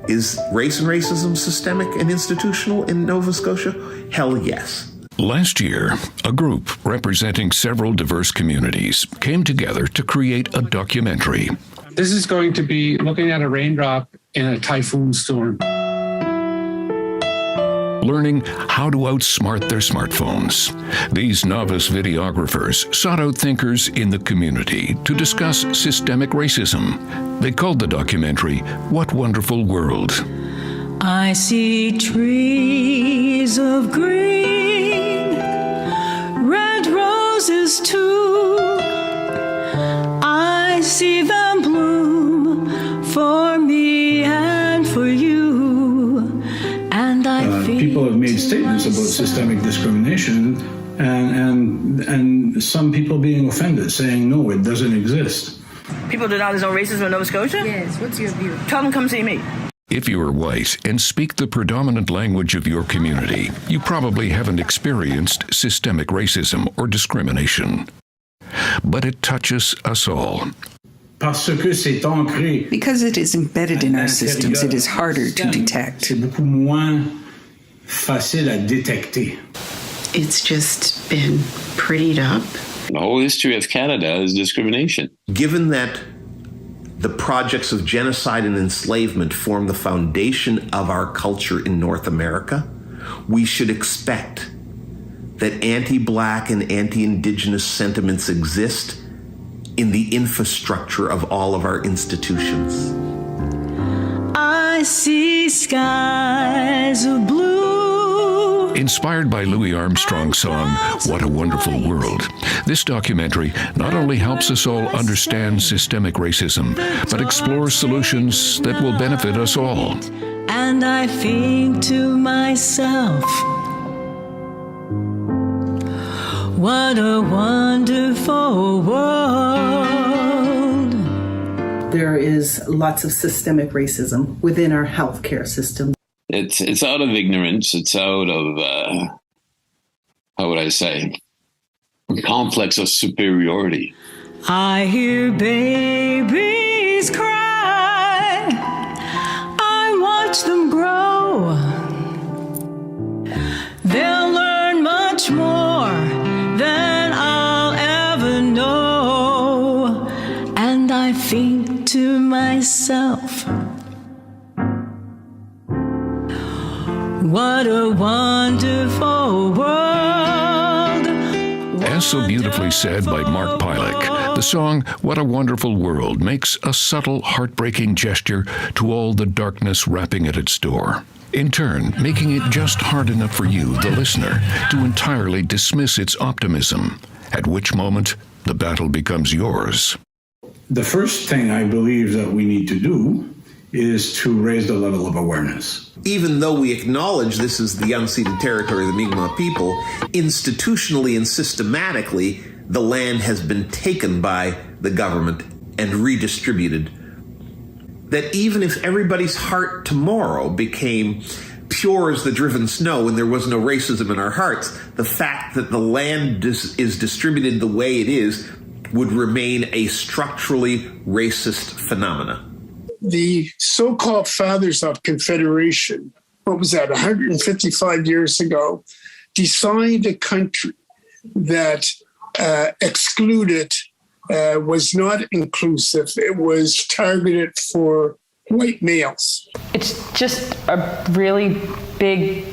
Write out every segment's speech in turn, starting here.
Is race and racism systemic and institutional in Nova Scotia? Hell yes. Last year, a group representing several diverse communities came together to create a documentary. This is going to be looking at a raindrop in a typhoon storm. Learning how to outsmart their smartphones. These novice videographers sought out thinkers in the community to discuss systemic racism. They called the documentary, What Wonderful World. I see trees of green, red roses too. I see them bloom for me and for you. And I feel people have made statements about systemic discrimination and some people being offended, saying, no, it doesn't exist. People deny there's no racism in Nova Scotia? Yes, what's your view? Tell them come see me. If you are white and speak the predominant language of your community, you probably haven't experienced systemic racism or discrimination. But it touches us all. Parce que c'est ancré. Because it is embedded in our systems, it is harder to detect. C'est beaucoup moins facile à détecter. It's just been prettied up. The whole history of Canada is discrimination. Given that the projects of genocide and enslavement form the foundation of our culture in North America, we should expect that anti-Black and anti-Indigenous sentiments exist in the infrastructure of all of our institutions. I see skies of blue. Inspired by Louis Armstrong's song, What a Wonderful World, this documentary not only helps us all understand systemic racism, but explores solutions that will benefit us all. And I think to myself, what a wonderful world. There is lots of systemic racism within our healthcare system. It's out of ignorance. It's out of, how would I say, a complex of superiority. I hear babies cry. I watch them grow. They'll learn much more than I'll ever know. And I think to myself, what a wonderful world. As so beautifully said by Mark Pilak, the song What a Wonderful World makes a subtle, heartbreaking gesture to all the darkness rapping at its door. In turn, making it just hard enough for you, the listener, to entirely dismiss its optimism, at which moment the battle becomes yours. The first thing I believe that we need to do is to raise the level of awareness. Even though we acknowledge this is the unceded territory of the Mi'kmaq people, institutionally and systematically, the land has been taken by the government and redistributed. That even if everybody's heart tomorrow became pure as the driven snow and there was no racism in our hearts, the fact that the land is distributed the way it is would remain a structurally racist phenomena. The so-called fathers of Confederation, what was that, 155 years ago, designed a country that excluded, was not inclusive. It was targeted for white males. It's just a really big,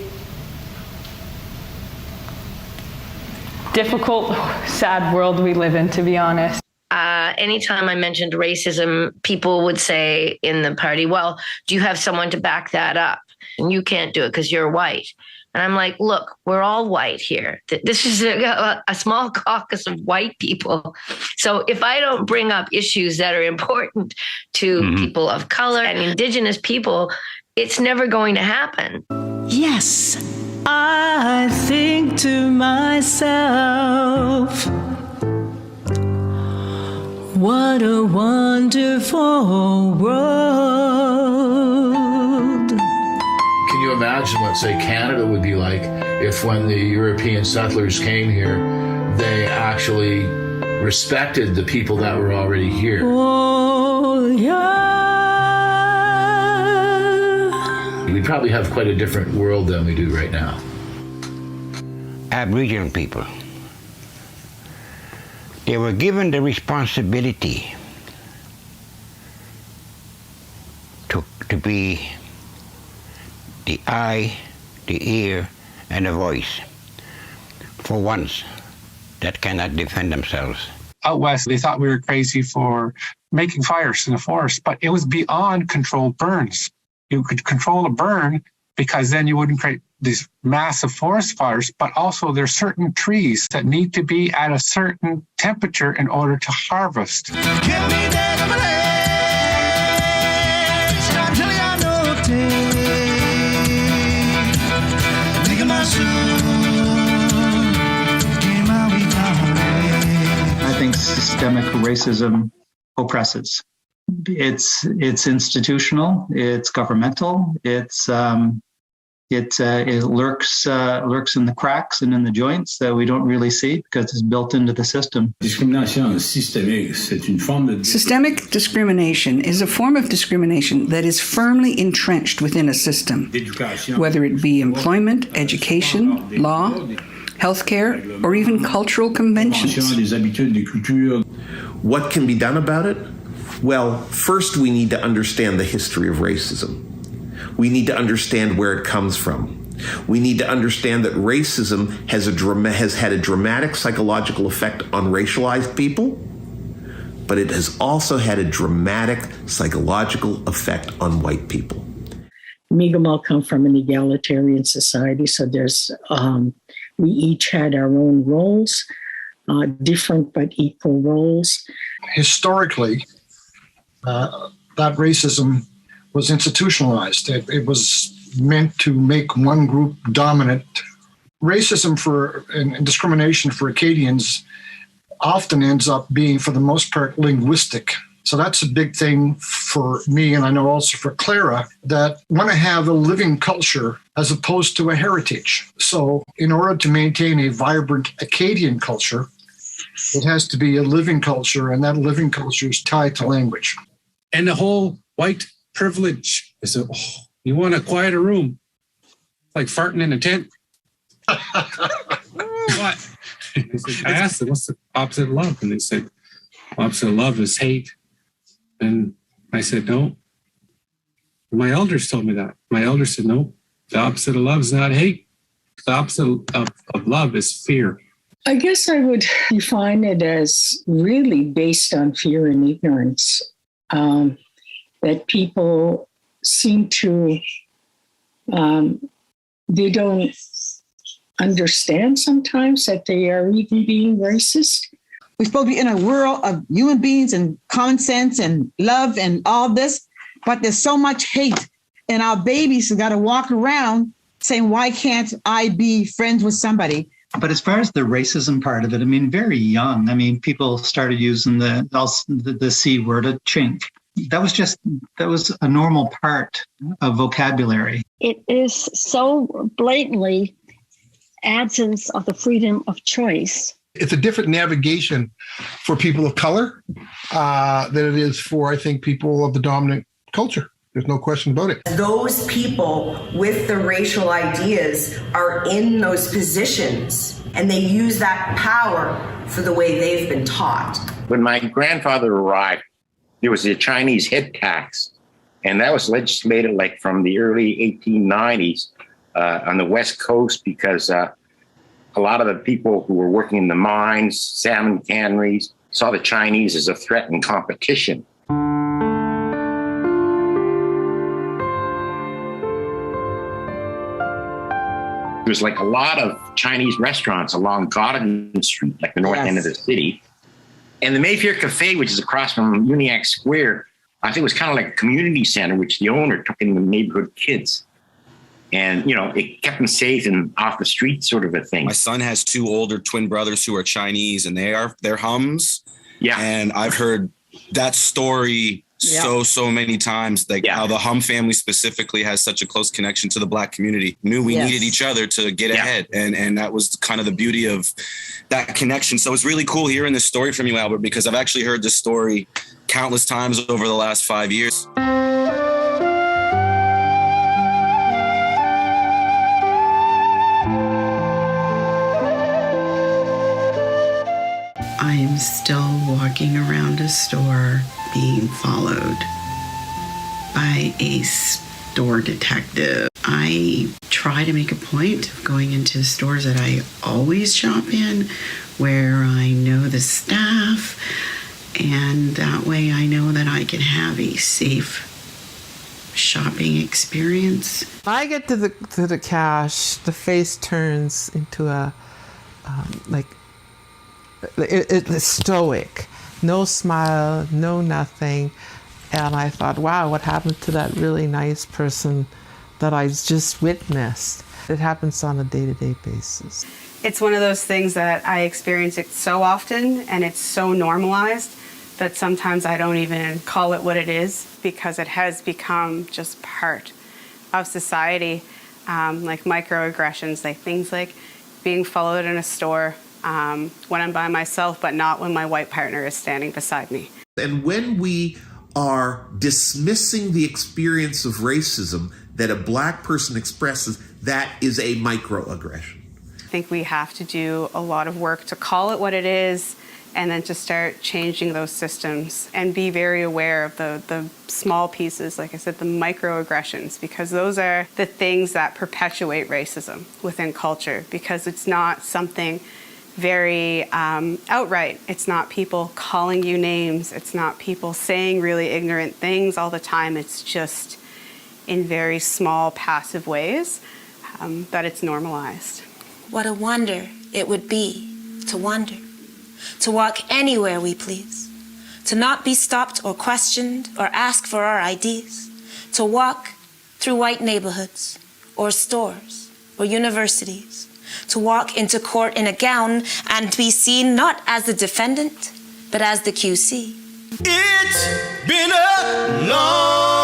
difficult, sad world we live in, to be honest. Anytime I mentioned racism, people would say in the party, well, do you have someone to back that up? And you can't do it because you're white. And I'm like, look, we're all white here. This is a small caucus of white people. So if I don't bring up issues that are important to people of color and Indigenous people, it's never going to happen. Yes, I think to myself, what a wonderful world. Can you imagine what, say, Canada would be like if when the European settlers came here, they actually respected the people that were already here? Oh, yeah. we'd probably have quite a different world than we do right now. Aboriginal people, they were given the responsibility to be the eye, the ear, and the voice for ones that cannot defend themselves. Out west, they thought we were crazy for making fires in the forest, but it was beyond controlled burns. You could control a burn because then you wouldn't create these massive forest fires, but also there's certain trees that need to be at a certain temperature in order to harvest. I think systemic racism oppresses. It's institutional. It's governmental. It lurks in the cracks and in the joints that we don't really see because it's built into the system. Systemic discrimination is a form of discrimination that is firmly entrenched within a system, whether it be employment, education, law, healthcare, or even cultural conventions. What can be done about it? Well, first we need to understand the history of racism. We need to understand where it comes from. We need to understand that racism has had a dramatic psychological effect on racialized people, but it has also had a dramatic psychological effect on white people. Mi'kmaq come from an egalitarian society, so there's we each had our own roles, different but equal roles. Historically, that racism was institutionalized. It was meant to make one group dominant. Racism and discrimination for Acadians often ends up being, for the most part, linguistic. So that's a big thing for me, and I know also for Clara, that want to have a living culture as opposed to a heritage. So in order to maintain a vibrant Acadian culture, it has to be a living culture, and that living culture is tied to language. And the whole white privilege is, you want a quieter room, like farting in a tent. What? I asked them, what's the opposite of love? And they said, opposite of love is hate. And I said, no. My elders told me that. My elders said, no, the opposite of love is not hate. The opposite of love is fear. I guess I would define it as really based on fear and ignorance, that people seem to, they don't understand sometimes that they are even being racist. We're supposed to be in a world of human beings and common sense and love and all this, but there's so much hate. And our babies have got to walk around saying, why can't I be friends with somebody? But as far as the racism part of it, I mean, very young. I mean, people started using the C word, a chink. That was a normal part of vocabulary. It is so blatantly absence of the freedom of choice. It's a different navigation for people of color than it is for, I think, people of the dominant culture. There's no question about it. Those people with the racial ideas are in those positions, and they use that power for the way they've been taught. When my grandfather arrived, there was a Chinese head tax, and that was legislated like from the early 1890s on the West Coast, because a lot of the people who were working in the mines, salmon canneries, saw the Chinese as a threat and competition. There's like a lot of Chinese restaurants along Godden Street, like the north end of the city. And the Mayfair Cafe, which is across from Uniacke Square, I think was kind of like a community center, which the owner took in the neighborhood kids. And, you know, it kept them safe and off the street, sort of a thing. My son has two older twin brothers who are Chinese, and they're Hums. Yeah. And I've heard that story so many times, like how the Hum family specifically has such a close connection to the Black community. Knew we needed each other to get ahead. And that was kind of the beauty of that connection. So it's really cool hearing this story from you, Albert, because I've actually heard this story countless times over the last 5 years. I'm still walking around a store being followed by a store detective. I try to make a point of going into stores that I always shop in, where I know the staff, and that way I know that I can have a safe shopping experience. When I get to the cash, the face turns into it's stoic, no smile, no nothing. And I thought, wow, what happened to that really nice person that I just witnessed? It happens on a day-to-day basis. It's one of those things that I experience it so often, and it's so normalized that sometimes I don't even call it what it is, because it has become just part of society. Like microaggressions, like things like being followed in a store when I'm by myself, but not when my white partner is standing beside me. And when we are dismissing the experience of racism that a black person expresses, that is a microaggression. I think we have to do a lot of work to call it what it is, and then to start changing those systems and be very aware of the small pieces, like I said, the microaggressions, because those are the things that perpetuate racism within culture, because it's not something very outright. It's not people calling you names. It's not people saying really ignorant things all the time. It's just in very small, passive ways that it's normalized. What a wonder it would be to wander, to walk anywhere we please, to not be stopped or questioned or ask for our IDs, to walk through white neighborhoods or stores or universities, to walk into court in a gown and be seen not as the defendant, but as the QC. It's been a long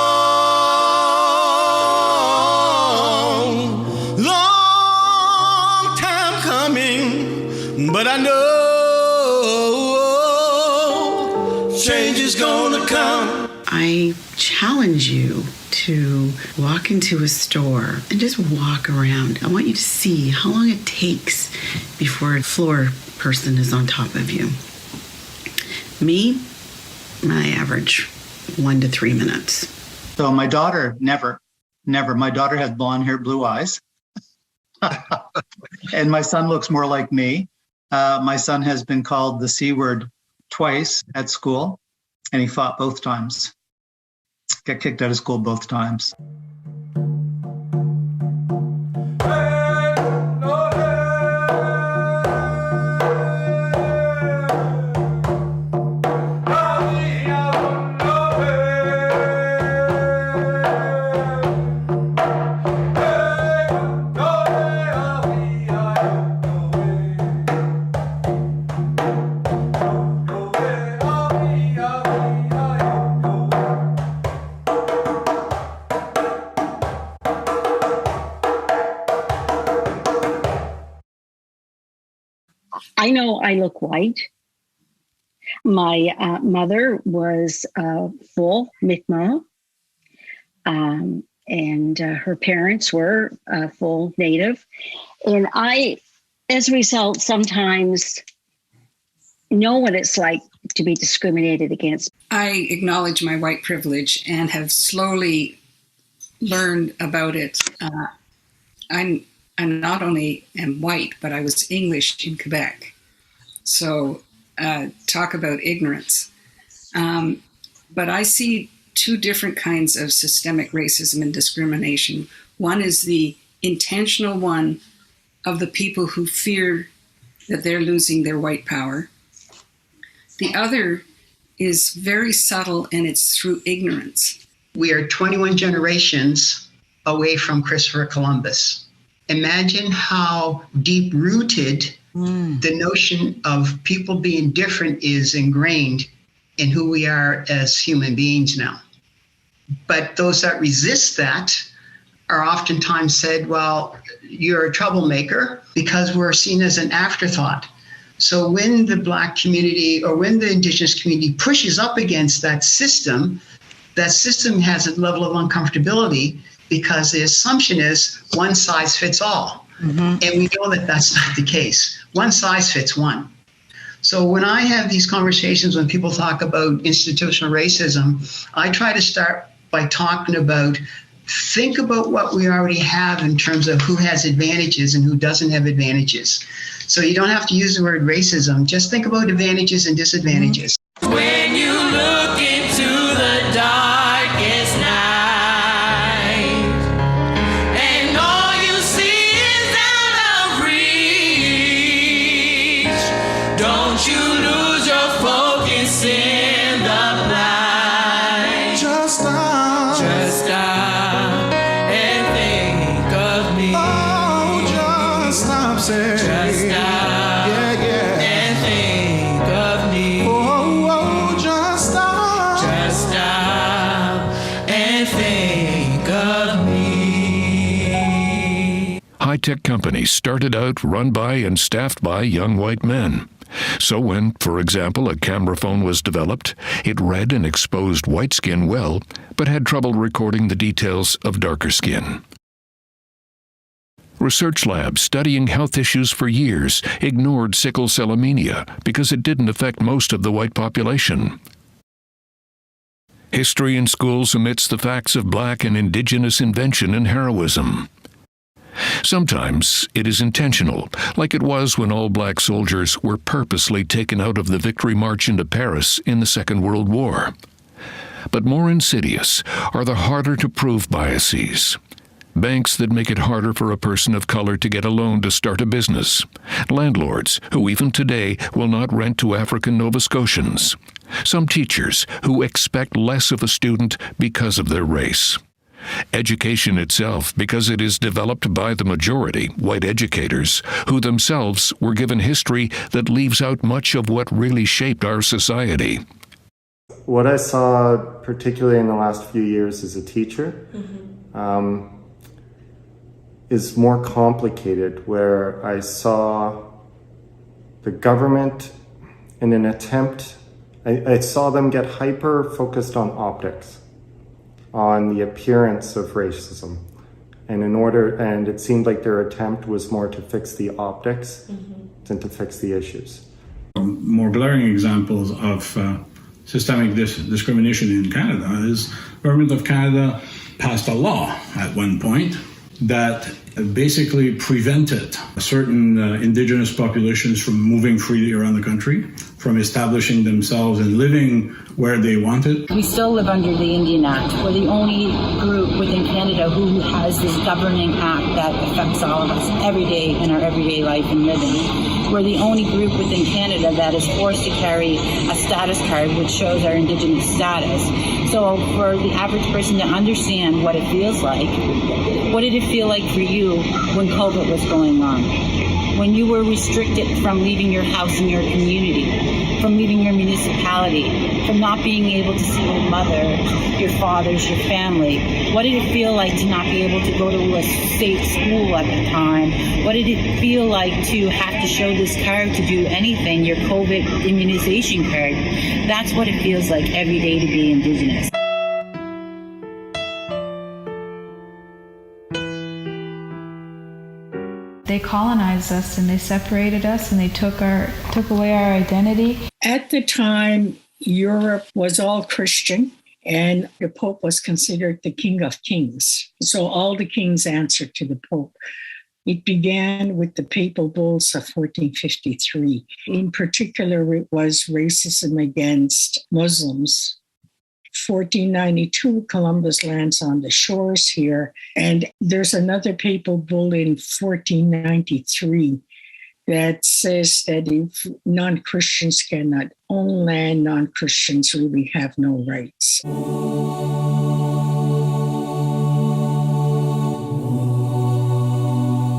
time coming, but I know change is gonna come. I challenge you to walk into a store and just walk around. I want you to see how long it takes before a floor person is on top of you. Me, I average 1 to 3 minutes. So my daughter, never. My daughter has blonde hair, blue eyes. And my son looks more like me. My son has been called the C word twice at school, and he fought both times. Got kicked out of school both times. I know I look white. My mother was full Mi'kmaq, and her parents were full Native. And I, as a result, sometimes know what it's like to be discriminated against. I acknowledge my white privilege and have slowly learned about it. I'm not only am white, but I was English in Quebec. So talk about ignorance. But I see two different kinds of systemic racism and discrimination. One is the intentional one of the people who fear that they're losing their white power. The other is very subtle, and it's through ignorance. We are 21 generations away from Christopher Columbus. Imagine how deep-rooted the notion of people being different is ingrained in who we are as human beings now. But those that resist that are oftentimes said, well, you're a troublemaker, because we're seen as an afterthought. So when the Black community or when the Indigenous community pushes up against that system has a level of uncomfortability, because the assumption is one size fits all. And we know that that's not the case. One size fits one. So when I have these conversations, when people talk about institutional racism, I try to start by talking about, think about what we already have in terms of who has advantages and who doesn't have advantages. So you don't have to use the word racism, just think about advantages and disadvantages. When you look into the darkest night, and all you see is out of reach, don't you lose your focus in the blind. Just stop and think of me. Oh, just stop, say. Just stop. High-tech companies started out run by and staffed by young white men. So when, for example, a camera phone was developed, it read and exposed white skin well, but had trouble recording the details of darker skin. Research labs studying health issues for years ignored sickle cell anemia because it didn't affect most of the white population. History in schools omits the facts of black and indigenous invention and heroism. Sometimes it is intentional, like it was when all black soldiers were purposely taken out of the Victory March into Paris in the Second World War. But more insidious are the harder-to-prove biases. Banks that make it harder for a person of color to get a loan to start a business. Landlords who even today will not rent to African Nova Scotians. Some teachers who expect less of a student because of their race. Education itself, because it is developed by the majority, white educators, who themselves were given history that leaves out much of what really shaped our society. What I saw, particularly in the last few years as a teacher, is more complicated, where I saw the government in an attempt, I saw them get hyper-focused on optics, on the appearance of racism. And it seemed like their attempt was more to fix the optics than to fix the issues. More glaring examples of systemic discrimination in Canada is the Government of Canada passed a law at one point that basically prevented certain indigenous populations from moving freely around the country, from establishing themselves and living where they wanted. We still live under the Indian Act. We're the only group within Canada who has this governing act that affects all of us every day in our everyday life and living. We're the only group within Canada that is forced to carry a status card which shows our Indigenous status. So for the average person to understand what it feels like, what did it feel like for you when COVID was going on? When you were restricted from leaving your house and your community, from leaving your municipality, from not being able to see your mother, your fathers, your family? What did it feel like to not be able to go to a safe school at the time? What did it feel like to have to show this card to do anything, your COVID immunization card? That's what it feels like every day to be Indigenous. They colonized us and they separated us and they took away our identity. At the time, Europe was all Christian and the Pope was considered the King of Kings. So all the kings answered to the Pope. It began with the papal bulls of 1453. In particular, it was racism against Muslims. 1492, Columbus lands on the shores here. And there's another papal bull in 1493 that says that if non-Christians cannot own land, non-Christians really have no rights.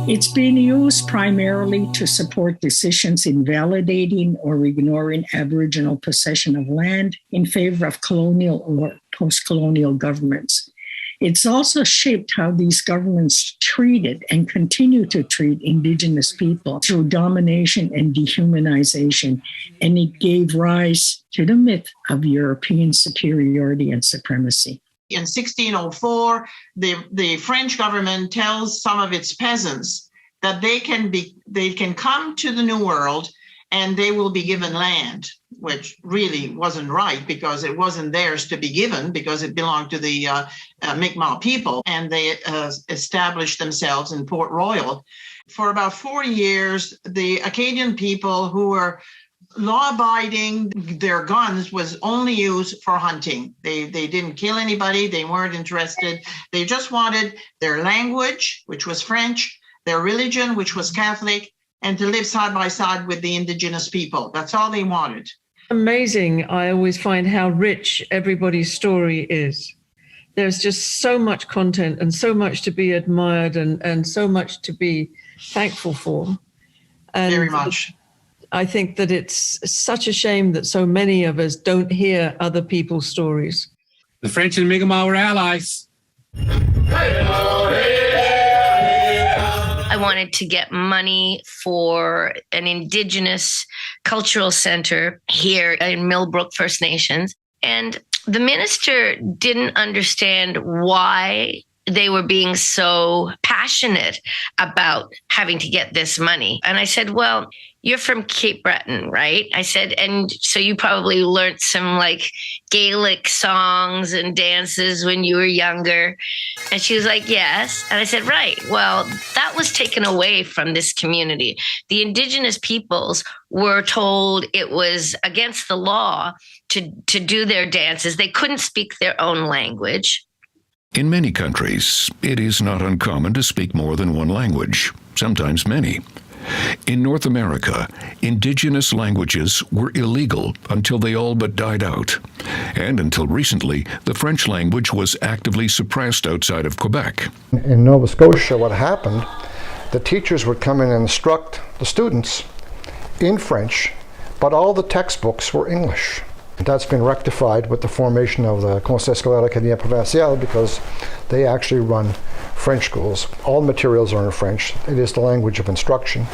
It's been used primarily to support decisions invalidating or ignoring Aboriginal possession of land in favor of colonial or post-colonial governments. It's also shaped how these governments treated and continue to treat Indigenous people through domination and dehumanization, and it gave rise to the myth of European superiority and supremacy. In 1604, the French government tells some of its peasants that they can come to the New World and they will be given land, which really wasn't right because it wasn't theirs to be given because it belonged to the Mi'kmaq people, and they established themselves in Port Royal. For about 4 years, the Acadian people who were law-abiding, their guns was only used for hunting. They didn't kill anybody. They weren't interested. They just wanted their language, which was French, their religion, which was Catholic, and to live side by side with the indigenous people. That's all they wanted. Amazing. I always find how rich everybody's story is. There's just so much content and so much to be admired and so much to be thankful for. And very much. I think that it's such a shame that so many of us don't hear other people's stories. The French and Mi'kmaq were allies. I wanted to get money for an Indigenous cultural center here in Millbrook First Nations. And the minister didn't understand why they were being so passionate about having to get this money. And I said, well, you're from Cape Breton, right? I said, and so you probably learned some like Gaelic songs and dances when you were younger. And she was like, yes. And I said, right. Well, that was taken away from this community. The Indigenous peoples were told it was against the law to do their dances. They couldn't speak their own language. In many countries, it is not uncommon to speak more than one language, sometimes many. In North America, Indigenous languages were illegal until they all but died out. And until recently, the French language was actively suppressed outside of Quebec. In Nova Scotia, what happened, the teachers would come in and instruct the students in French, but all the textbooks were English. That's been rectified with the formation of the Conseil scolaire acadien provincial because they actually run French schools. All materials are in French. It is the language of instruction.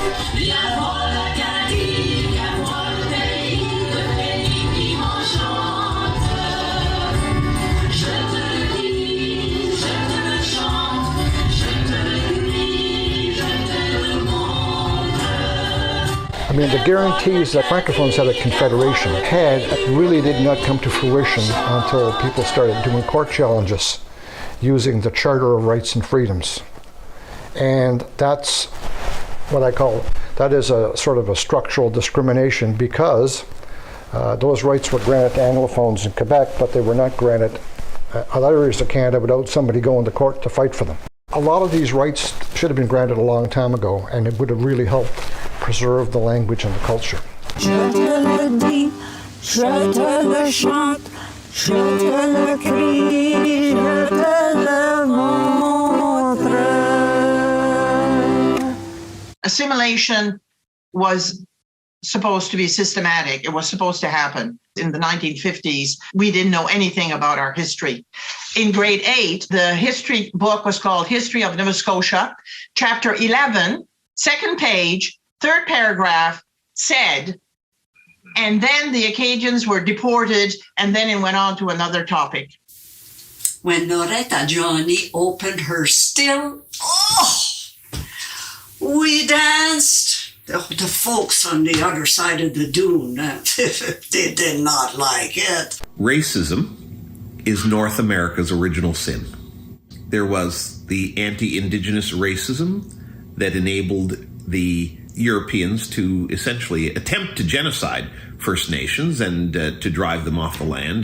I mean, the guarantees that Francophones at a confederation had really did not come to fruition until people started doing court challenges using the Charter of Rights and Freedoms. And that's what I call, that is a sort of a structural discrimination because those rights were granted to Anglophones in Quebec, but they were not granted other areas of Canada without somebody going to court to fight for them. A lot of these rights should have been granted a long time ago, and it would have really helped preserve the language and the culture. Je te le dis, je te le chante, je te le crie, je te le montre. Assimilation was supposed to be systematic. It was supposed to happen. In the 1950s, we didn't know anything about our history. In grade 8, the history book was called History of Nova Scotia. Chapter 11, second page, third paragraph said, and then the Acadians were deported, and then it went on to another topic. When Noretta Johnny opened her still, we danced. The folks on the other side of the dune, they did not like it. Racism is North America's original sin. There was the anti-Indigenous racism that enabled the Europeans to essentially attempt to genocide First Nations and to drive them off the land,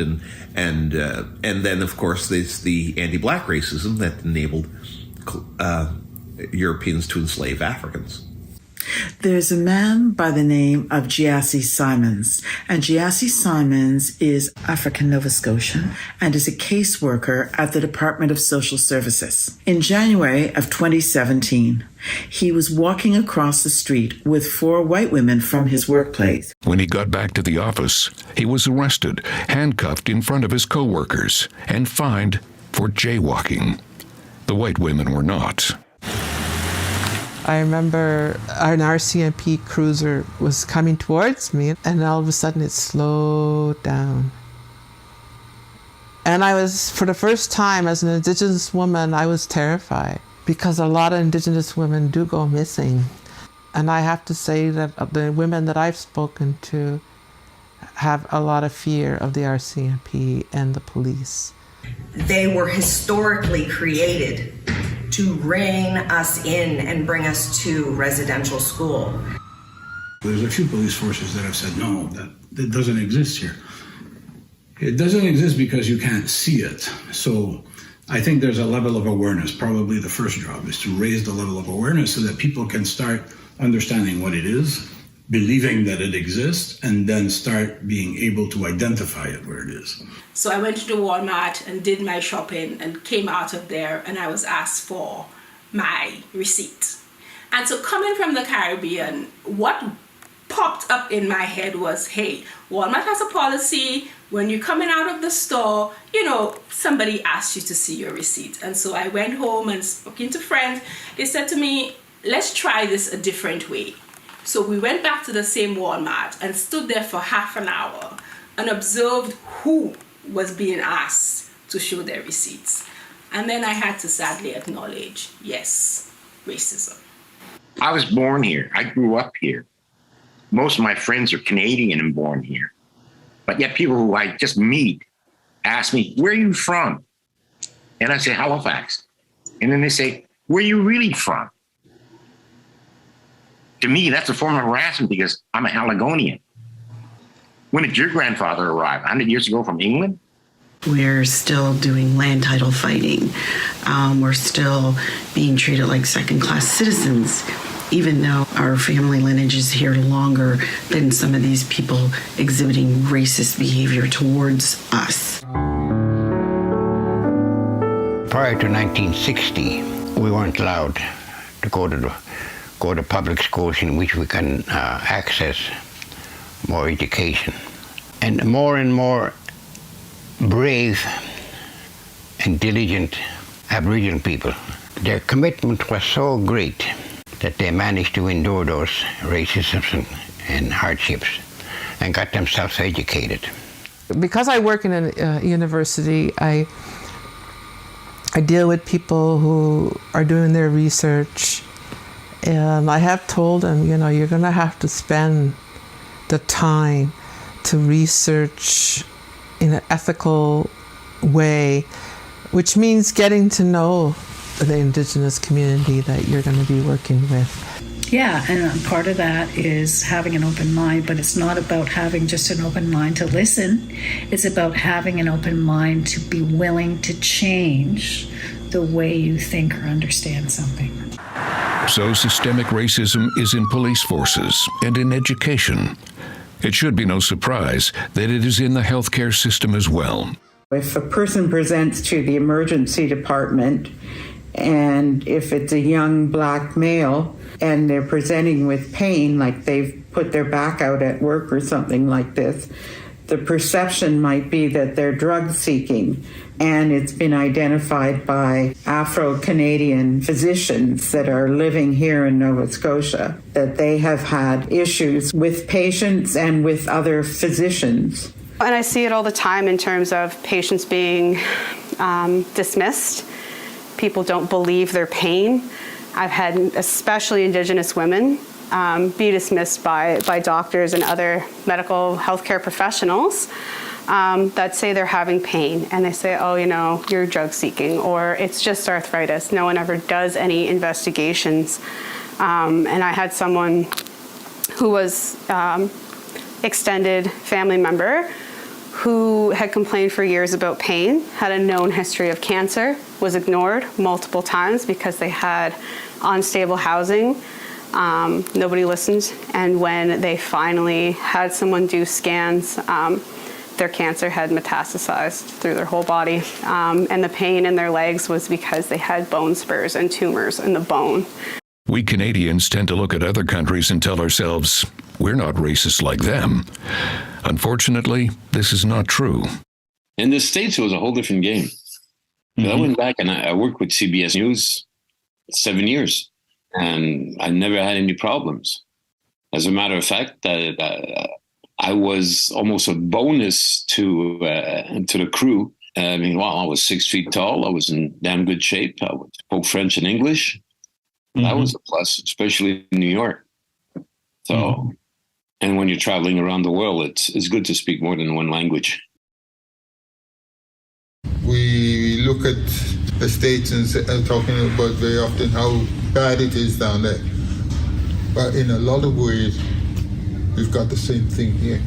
and then of course there's the anti-Black racism that enabled Europeans to enslave Africans. There's a man by the name of Giassi Simons, and Giassi Simons is African Nova Scotian and is a caseworker at the Department of Social Services. In January of 2017, he was walking across the street with 4 white women from his workplace. When he got back to the office, he was arrested, handcuffed in front of his co-workers, and fined for jaywalking. The white women were not. I remember an RCMP cruiser was coming towards me, and all of a sudden it slowed down. And I was, for the first time as an Indigenous woman, I was terrified because a lot of Indigenous women do go missing. And I have to say that the women that I've spoken to have a lot of fear of the RCMP and the police. They were historically created to rein us in and bring us to residential school. There's a few police forces that have said, no, that doesn't exist here. It doesn't exist because you can't see it. So I think there's a level of awareness. Probably the first job is to raise the level of awareness so that people can start understanding what it is, believing that it exists, and then start being able to identify it where it is. So I went to the Walmart and did my shopping and came out of there and I was asked for my receipt. And so coming from the Caribbean, what popped up in my head was, hey, Walmart has a policy when you're coming out of the store, somebody asks you to see your receipt. And so I went home and spoke to friends. They said to me, let's try this a different way. So we went back to the same Walmart and stood there for half an hour and observed who was being asked to show their receipts. And then I had to sadly acknowledge, yes, racism. I was born here. I grew up here. Most of my friends are Canadian and born here. But yet people who I just meet ask me, where are you from? And I say, Halifax. And then they say, where are you really from? To me, that's a form of harassment because I'm a Haligonian. When did your grandfather arrive? 100 years ago from England? We're still doing land title fighting. We're still being treated like second-class citizens, even though our family lineage is here longer than some of these people exhibiting racist behavior towards us. Prior to 1960, we weren't allowed to go to public schools in which we can access more education. And more brave and diligent Aboriginal people, their commitment was so great that they managed to endure those racisms and hardships and got themselves educated. Because I work in a university, I deal with people who are doing their research, and I have told them, you're going to have to spend the time to research in an ethical way, which means getting to know the Indigenous community that you're going to be working with. Yeah, and part of that is having an open mind, but it's not about having just an open mind to listen. It's about having an open mind to be willing to change the way you think or understand something. So systemic racism is in police forces and in education. It should be no surprise that it is in the healthcare system as well. If a person presents to the emergency department, and if it's a young black male and they're presenting with pain, like they've put their back out at work or something like this, the perception might be that they're drug seeking. And it's been identified by Afro-Canadian physicians that are living here in Nova Scotia that they have had issues with patients and with other physicians. And I see it all the time in terms of patients being dismissed. People don't believe their pain. I've had especially Indigenous women be dismissed by doctors and other medical healthcare professionals that say they're having pain. And they say, oh, you're drug seeking, or it's just arthritis. No one ever does any investigations. And I had someone who was extended family member who had complained for years about pain, had a known history of cancer, was ignored multiple times because they had unstable housing. Nobody listened. And when they finally had someone do scans, their cancer had metastasized through their whole body. And the pain in their legs was because they had bone spurs and tumors in the bone. We Canadians tend to look at other countries and tell ourselves, we're not racist like them. Unfortunately, this is not true. In the States, it was a whole different game. Mm-hmm. I went back and I worked with CBS News 7 years, and I never had any problems. As a matter of fact, I was almost a bonus to the crew. I was 6 feet tall. I was in damn good shape. I spoke French and English. Mm-hmm. That was a plus, especially in New York. So, and when you're traveling around the world, it's good to speak more than one language. We look at the States and talking about very often how bad it is down there. But in a lot of ways, we've got the same thing here.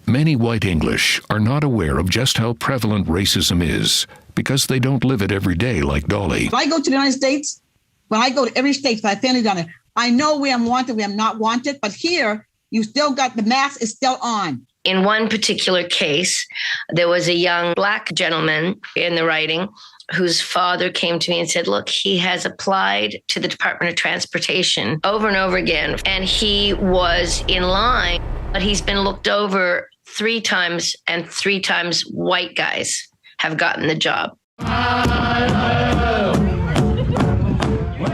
Many white English are not aware of just how prevalent racism is because they don't live it every day like Dolly. If I go to the United States, when I go to every state, if I have family down there, I know we am wanted, we am not wanted, but here, you still got, the mask is still on. In one particular case, there was a young Black gentleman in the writing whose father came to me and said, look, he has applied to the Department of Transportation over and over again, and he was in line, but he's been looked over 3 times, and 3 times white guys have gotten the job.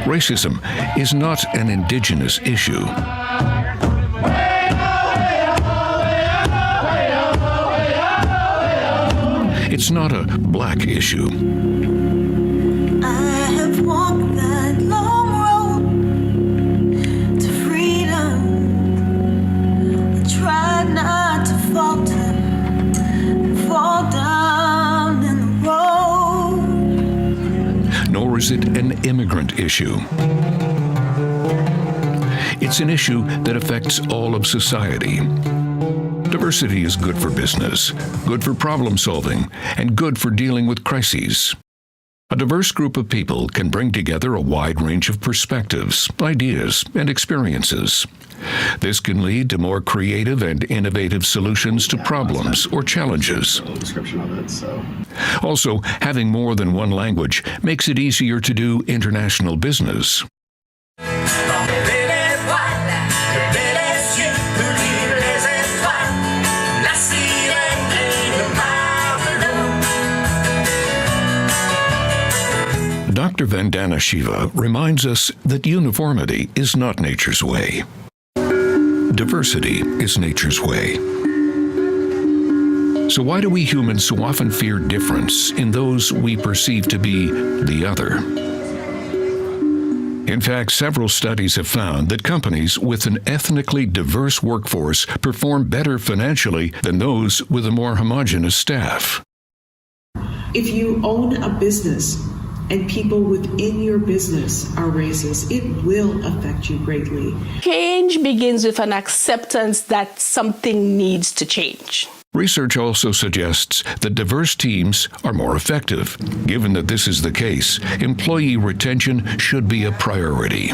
Racism is not an indigenous issue. It's not a Black issue. I have walked that long road to freedom. I tried not to falter, fall down in the road. Nor is it an immigrant issue. It's an issue that affects all of society. Diversity is good for business, good for problem solving, and good for dealing with crises. A diverse group of people can bring together a wide range of perspectives, ideas, and experiences. This can lead to more creative and innovative solutions to problems or challenges. Also, having more than one language makes it easier to do international business. Dr. Vandana Shiva reminds us that uniformity is not nature's way. Diversity is nature's way. So why do we humans so often fear difference in those we perceive to be the other? In fact, several studies have found that companies with an ethnically diverse workforce perform better financially than those with a more homogeneous staff. If you own a business and people within your business are racist, it will affect you greatly. Change begins with an acceptance that something needs to change. Research also suggests that diverse teams are more effective. Given that this is the case, employee retention should be a priority.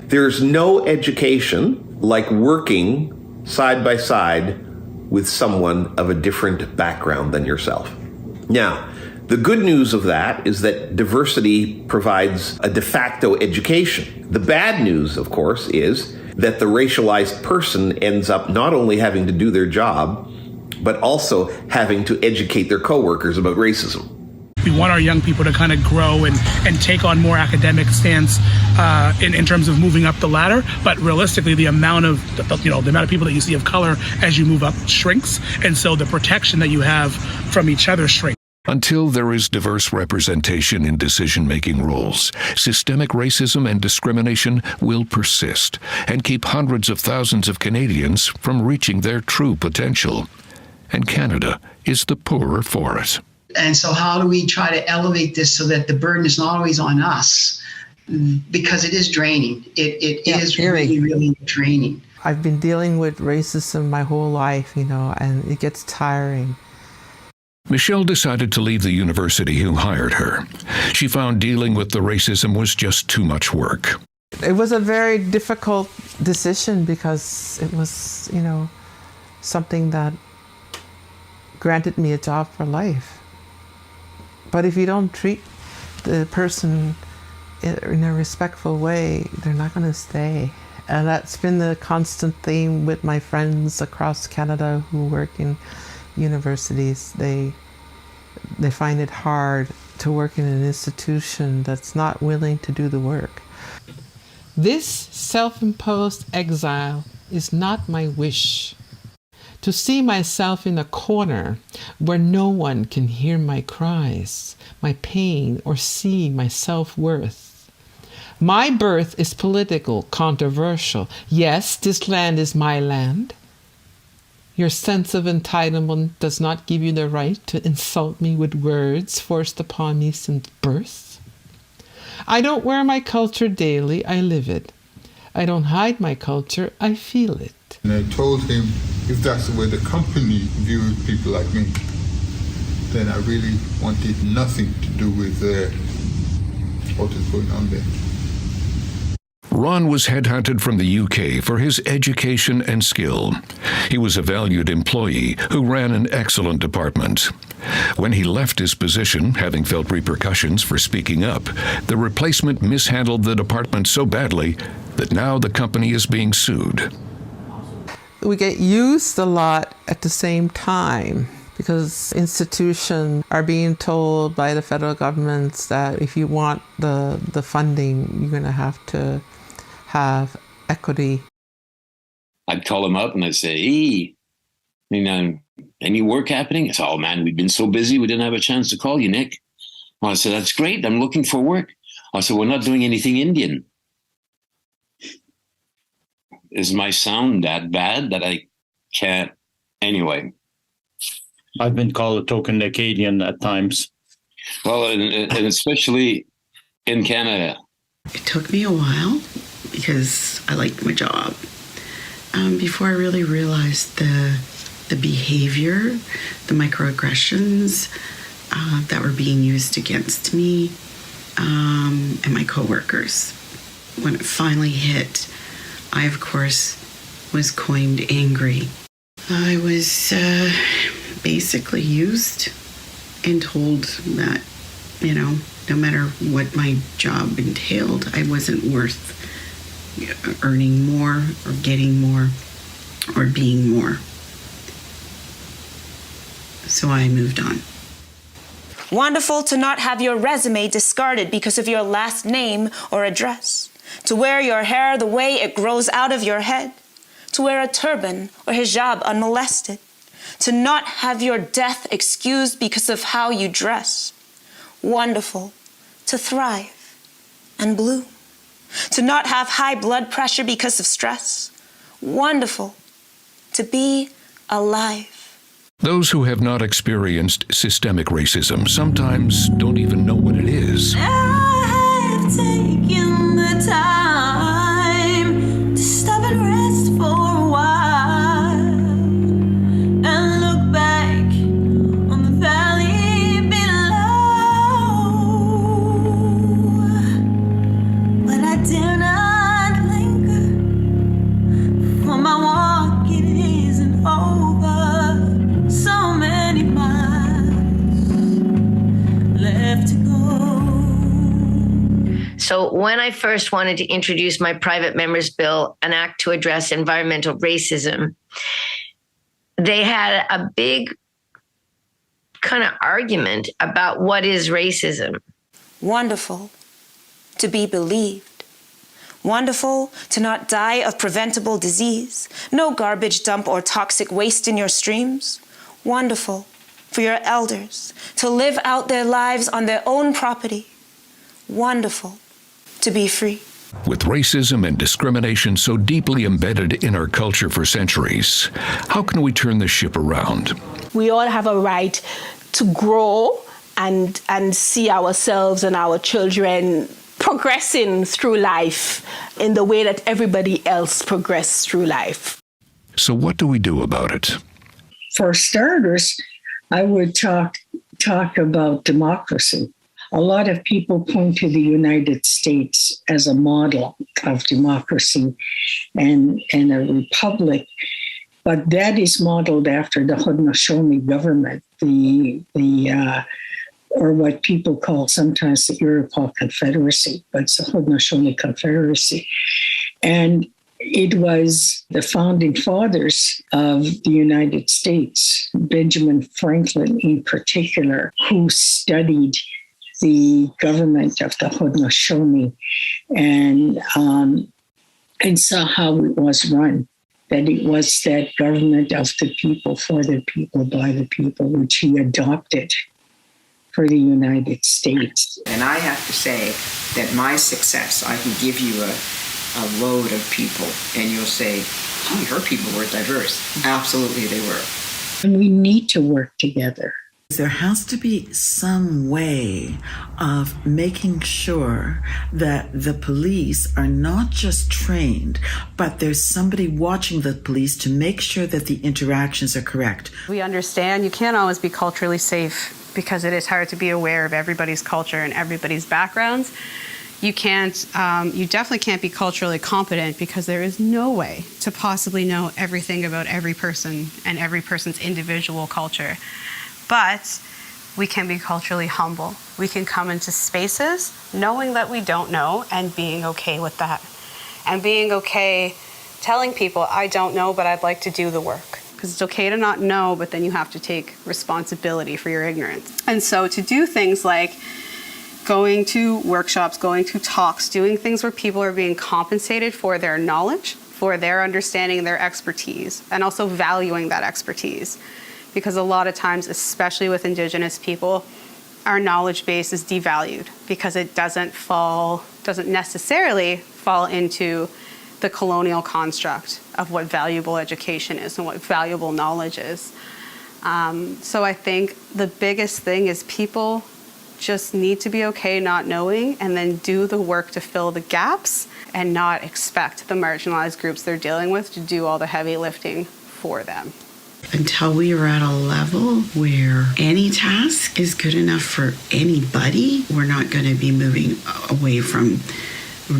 There's no education like working side by side with someone of a different background than yourself. Now, the good news of that is that diversity provides a de facto education. The bad news, of course, is that the racialized person ends up not only having to do their job, but also having to educate their coworkers about racism. We want our young people to kind of grow and take on more academic stance in terms of moving up the ladder. But realistically, the amount of people that you see of color as you move up shrinks, and so the protection that you have from each other shrinks. Until there is diverse representation in decision-making roles, systemic racism and discrimination will persist and keep hundreds of thousands of Canadians from reaching their true potential. And Canada is the poorer for it. And so how do we try to elevate this so that the burden is not always on us? Because it is draining. It is really, really draining. I've been dealing with racism my whole life, and it gets tiring. Michelle decided to leave the university who hired her. She found dealing with the racism was just too much work. It was a very difficult decision because it was, something that granted me a job for life. But if you don't treat the person in a respectful way, they're not going to stay. And that's been the constant theme with my friends across Canada who work in universities. They find it hard to work in an institution that's not willing to do the work. This self-imposed exile is not my wish. To see myself in a corner where no one can hear my cries, my pain, or see my self-worth. My birth is political, controversial. Yes, this land is my land. Your sense of entitlement does not give you the right to insult me with words forced upon me since birth. I don't wear my culture daily, I live it. I don't hide my culture, I feel it. And I told him if that's the way the company viewed people like me, then I really wanted nothing to do with what is going on there. Ron was headhunted from the UK for his education and skill. He was a valued employee who ran an excellent department. When he left his position, having felt repercussions for speaking up, the replacement mishandled the department so badly that now the company is being sued. We get used a lot at the same time because institutions are being told by the federal governments that if you want the funding, you're going to have equity. I'd call him up and I'd say, hey, any work happening? I said, oh man, we've been so busy, we didn't have a chance to call you, Nick. Well, I said, that's great, I'm looking for work. I said, we're not doing anything Indian. Is my sound that bad that I can't? Anyway. I've been called a token Acadian at times. Well, and especially in Canada. It took me a while because I liked my job. Before I really realized the behavior, the microaggressions that were being used against me and my coworkers. When it finally hit, I, of course, was coined angry. I was basically used and told that, no matter what my job entailed, I wasn't worth earning more or getting more or being more. So I moved on. Wonderful to not have your resume discarded because of your last name or address. To wear your hair the way it grows out of your head. To wear a turban or hijab unmolested. To not have your death excused because of how you dress. Wonderful to thrive and bloom. To not have high blood pressure because of stress. Wonderful to be alive. Those who have not experienced systemic racism sometimes don't even know what it is. I've taken the time to stop and rest for a while and look back on the valley below. But I dare not linger, for my walk it isn't over. So many miles left to go. So when I first wanted to introduce my private members bill, an act to address environmental racism, they had a big kind of argument about what is racism. Wonderful to be believed. Wonderful to not die of preventable disease. No garbage dump or toxic waste in your streams. Wonderful for your elders to live out their lives on their own property. Wonderful to be free. With racism and discrimination so deeply embedded in our culture for centuries, how can we turn the ship around? We all have a right to grow and see ourselves and our children progressing through life in the way that everybody else progressed through life. So what do we do about it? For starters, I would talk about democracy. A lot of people point to the United States as a model of democracy and a republic, but that is modeled after the Haudenosaunee government, or what people call sometimes the Iroquois Confederacy, but it's the Haudenosaunee Confederacy. And it was the founding fathers of the United States, Benjamin Franklin in particular, who studied the government of the Haudenosaunee and saw how it was run, that it was that government of the people, for the people, by the people, which he adopted for the United States. And I have to say that my success, I can give you a load of people and you'll say, gee, her people were diverse. Absolutely they were. And we need to work together. There has to be some way of making sure that the police are not just trained, but there's somebody watching the police to make sure that the interactions are correct. We understand you can't always be culturally safe because it is hard to be aware of everybody's culture and everybody's backgrounds. You definitely can't be culturally competent because there is no way to possibly know everything about every person and every person's individual culture. But we can be culturally humble. We can come into spaces knowing that we don't know and being okay with that. And being okay telling people, I don't know, but I'd like to do the work. Because it's okay to not know, but then you have to take responsibility for your ignorance. And so to do things like going to workshops, going to talks, doing things where people are being compensated for their knowledge, for their understanding, their expertise, and also valuing that expertise. Because a lot of times, especially with Indigenous people, our knowledge base is devalued because it doesn't necessarily fall into the colonial construct of what valuable education is and what valuable knowledge is. So I think the biggest thing is people just need to be okay not knowing and then do the work to fill the gaps and not expect the marginalized groups they're dealing with to do all the heavy lifting for them. Until we are at a level where any task is good enough for anybody, we're not going to be moving away from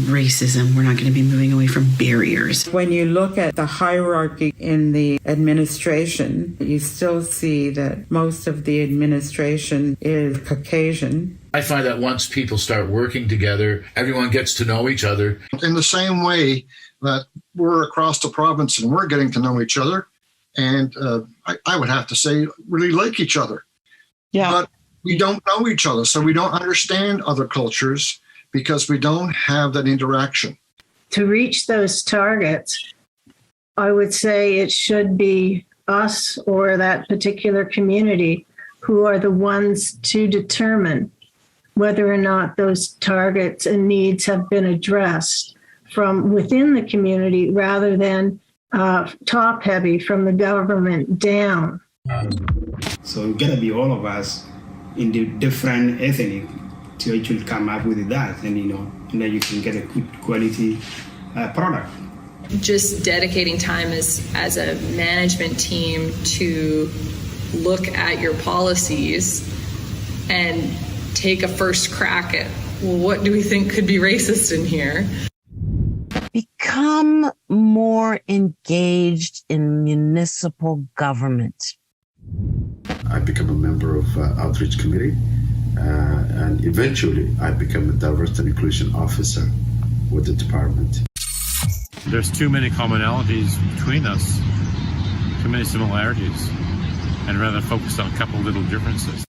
racism. We're not going to be moving away from barriers. When you look at the hierarchy in the administration, you still see that most of the administration is Caucasian. I find that once people start working together, everyone gets to know each other. In the same way that we're across the province and we're getting to know each other, and I would have to say really like each other. Yeah. But we don't know each other, so we don't understand other cultures because we don't have that interaction. To reach those targets, I would say it should be us or that particular community who are the ones to determine whether or not those targets and needs have been addressed from within the community rather than top heavy from the government down. So it's gotta be all of us in the different ethnic to actually come up with that, and and then you can get a good quality product. Just dedicating time as a management team to look at your policies and take a first crack at, well, what do we think could be racist in here? Become more engaged in municipal government. I become a member of Outreach Committee, and eventually I become a Diversity and Inclusion Officer with the department. There's too many commonalities between us, too many similarities, and rather focus on a couple little differences.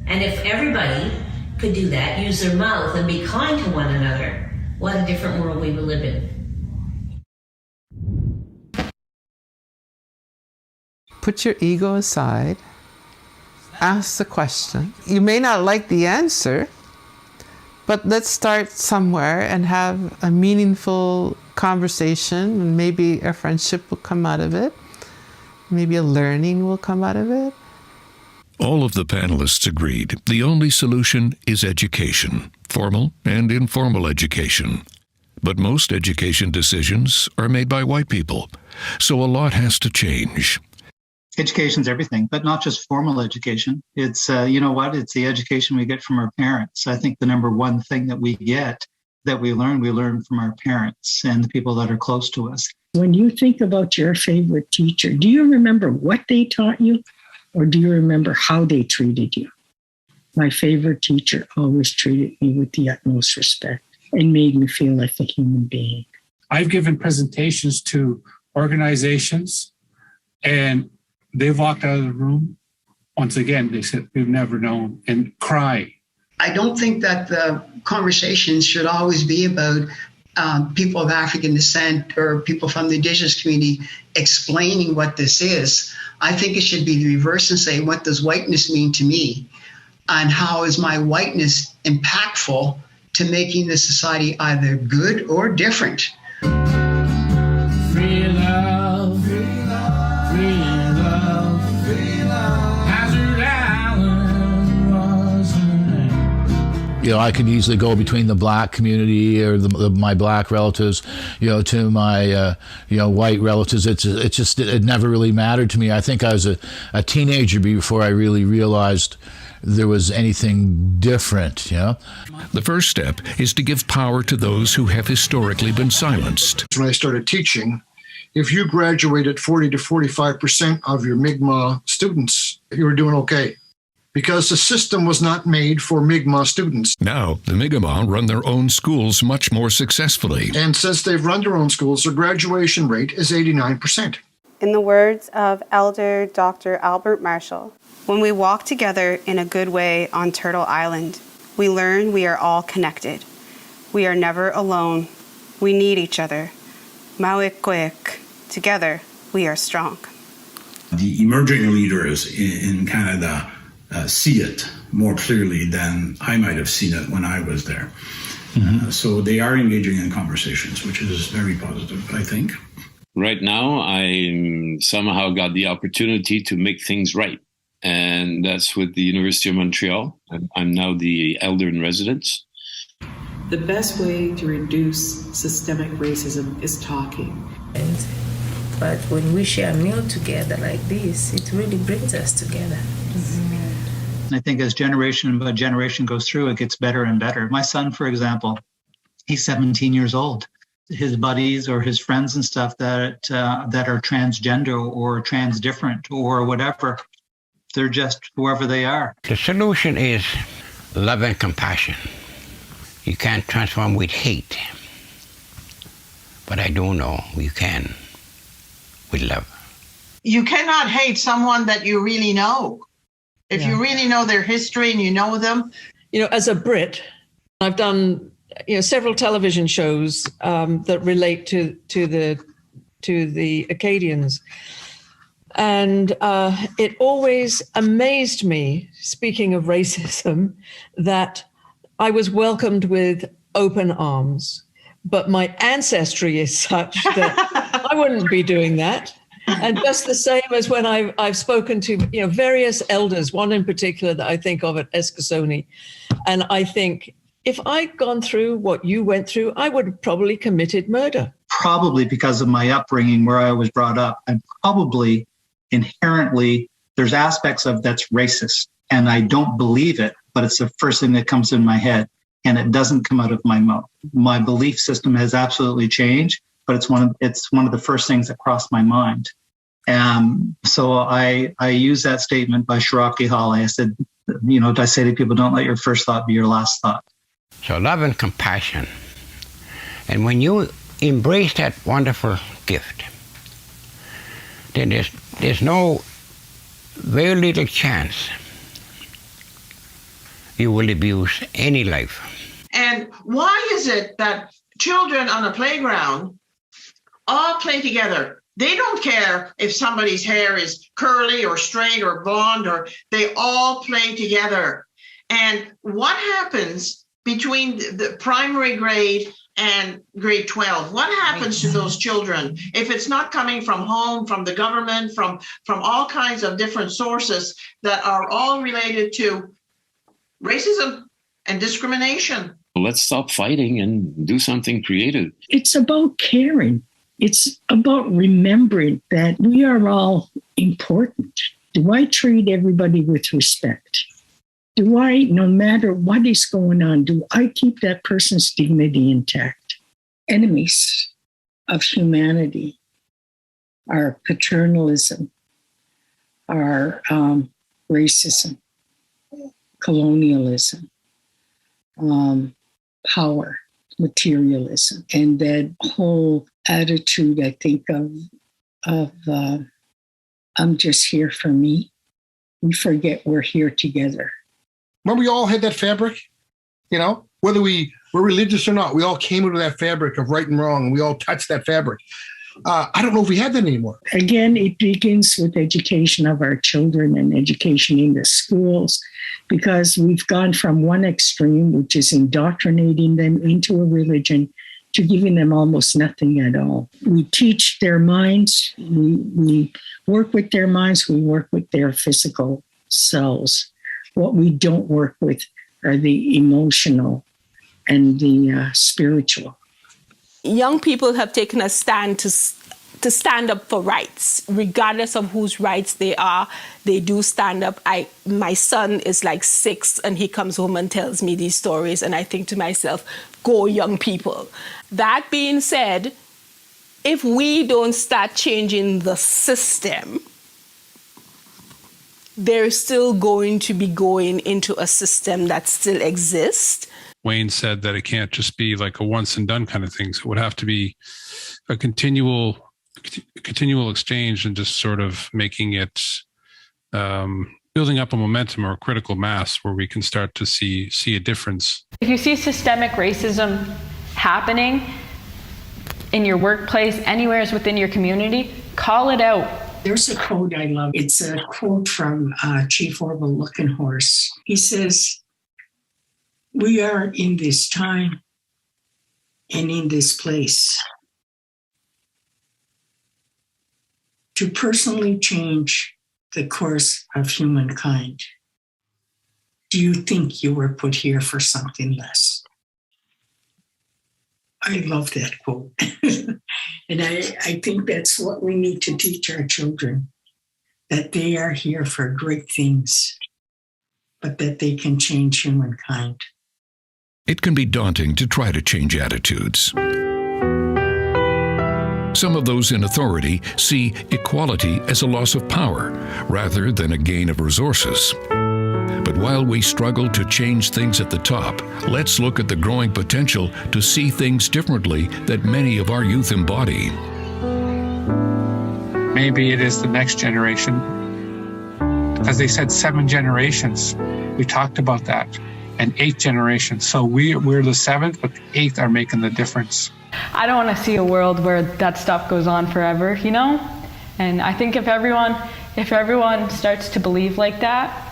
And if everybody could do that, use their mouth and be kind to one another, what a different world we would live in. Put your ego aside. Ask the question. You may not like the answer, but let's start somewhere and have a meaningful conversation, and maybe a friendship will come out of it. Maybe a learning will come out of it. All of the panelists agreed the only solution is education, formal and informal education. But most education decisions are made by white people, so a lot has to change. Education's everything, but not just formal education. It's, it's the education we get from our parents. I think the number one thing that we get, that we learn from our parents and the people that are close to us. When you think about your favorite teacher, do you remember what they taught you, or do you remember how they treated you? My favorite teacher always treated me with the utmost respect and made me feel like a human being. I've given presentations to organizations, and they've walked out of the room. Once again, they said, we've never known, and cry. I don't think that the conversations should always be about people of African descent or people from the Indigenous community explaining what this is. I think it should be the reverse and say, what does whiteness mean to me? And how is my whiteness impactful to making the society either good or different? Free love, free love, free love, free love. Hazard Island was her name. You know, I could easily go between the black community or my black relatives, you know, to my, white relatives. It never really mattered to me. I think I was a teenager before I really realized there was anything different, you know? The first step is to give power to those who have historically been silenced. When I started teaching, if you graduated 40 to 45% of your Mi'kmaq students, you were doing okay, because the system was not made for Mi'kmaq students. Now, the Mi'kmaq run their own schools much more successfully. And since they've run their own schools, their graduation rate is 89%. In the words of Elder Dr. Albert Marshall, when we walk together in a good way on Turtle Island, we learn we are all connected. We are never alone. We need each other. Mauikwik. Together, we are strong. The emerging leaders in Canada see it more clearly than I might have seen it when I was there. Mm-hmm. So they are engaging in conversations, which is very positive, I think. Right now, I somehow got the opportunity to make things right. And that's with the University of Montreal. I'm now the elder in residence. The best way to reduce systemic racism is talking. But when we share a meal together like this, it really brings us together. I think as generation by generation goes through, it gets better and better. My son, for example, he's 17 years old. His buddies or his friends and stuff that are transgender or trans different or whatever, they're just whoever they are. The solution is love and compassion. You can't transform with hate, but I do know you can with love. You cannot hate someone that you really know. If you really know their history and you know them. You know, as a Brit, I've done several television shows that relate to the Acadians. And it always amazed me, speaking of racism, that I was welcomed with open arms. But my ancestry is such that I wouldn't be doing that. And just the same as when I've spoken to various elders, one in particular that I think of at Eskasoni, and I think if I'd gone through what you went through, I would have probably committed murder. Probably because of my upbringing, where I was brought up, and probably inherently there's aspects of that's racist, and I don't believe it, but it's the first thing that comes in my head, and it doesn't come out of my mouth. My belief system has absolutely changed, but it's one of the first things that crossed my mind. So I use that statement by Shiraki Hale. I said, I say to people, don't let your first thought be your last thought. So love and compassion. And when you embrace that wonderful gift, then there's no very little chance you will abuse any life. And why is it that children on a playground all play together? They don't care if somebody's hair is curly or straight or blonde, or they all play together. And what happens between the primary grade and grade 12? What happens to those children if it's not coming from home, from the government, from all kinds of different sources that are all related to racism and discrimination? Let's stop fighting and do something creative. It's about caring. It's about remembering that we are all important. Do I treat everybody with respect? Do I, no matter what is going on, do I keep that person's dignity intact? Enemies of humanity are paternalism, are racism, colonialism, power, materialism, and that whole attitude, I think, of I'm just here for me. We forget we're here together. Remember, we all had that fabric, whether we were religious or not, we all came into that fabric of right and wrong, and we all touched that fabric. I don't know if we have that anymore. Again, it begins with education of our children and education in the schools, because we've gone from one extreme, which is indoctrinating them into a religion, to giving them almost nothing at all. We teach their minds, we work with their minds, we work with their physical selves. What we don't work with are the emotional and the spiritual. Young people have taken a stand to stand up for rights, regardless of whose rights they are. They do stand up. My son is like 6, and he comes home and tells me these stories, and I think to myself, go young people. That being said, if we don't start changing the system, they're still going to be going into a system that still exists. Wayne said that it can't just be like a once and done kind of thing. So it would have to be a continual exchange, and just sort of making it, building up a momentum or a critical mass where we can start to see a difference. If you see systemic racism happening in your workplace, anywhere within your community, call it out. There's a quote I love. It's a quote from Chief Orville Lookenhorse. He says, "We are in this time and in this place to personally change the course of humankind. Do you think you were put here for something less?" I love that quote. And I think that's what we need to teach our children, that they are here for great things, but that they can change humankind. It can be daunting to try to change attitudes. Some of those in authority see equality as a loss of power rather than a gain of resources. But while we struggle to change things at the top, let's look at the growing potential to see things differently that many of our youth embody. Maybe it is the next generation, because they said 7 generations. We talked about that, and 8 generations. So we're the 7th, but the 8th are making the difference. I don't want to see a world where that stuff goes on forever, you know? And I think if everyone starts to believe like that,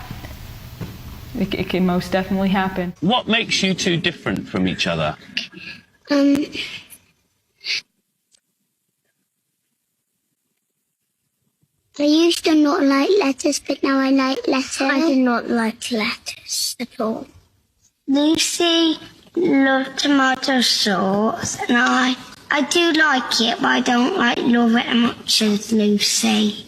it can most definitely happen. What makes you two different from each other? I used to not like letters, but now I like letters. I do not like letters at all. Lucy loves tomato sauce, and I do like it, but I don't love it as much as Lucy.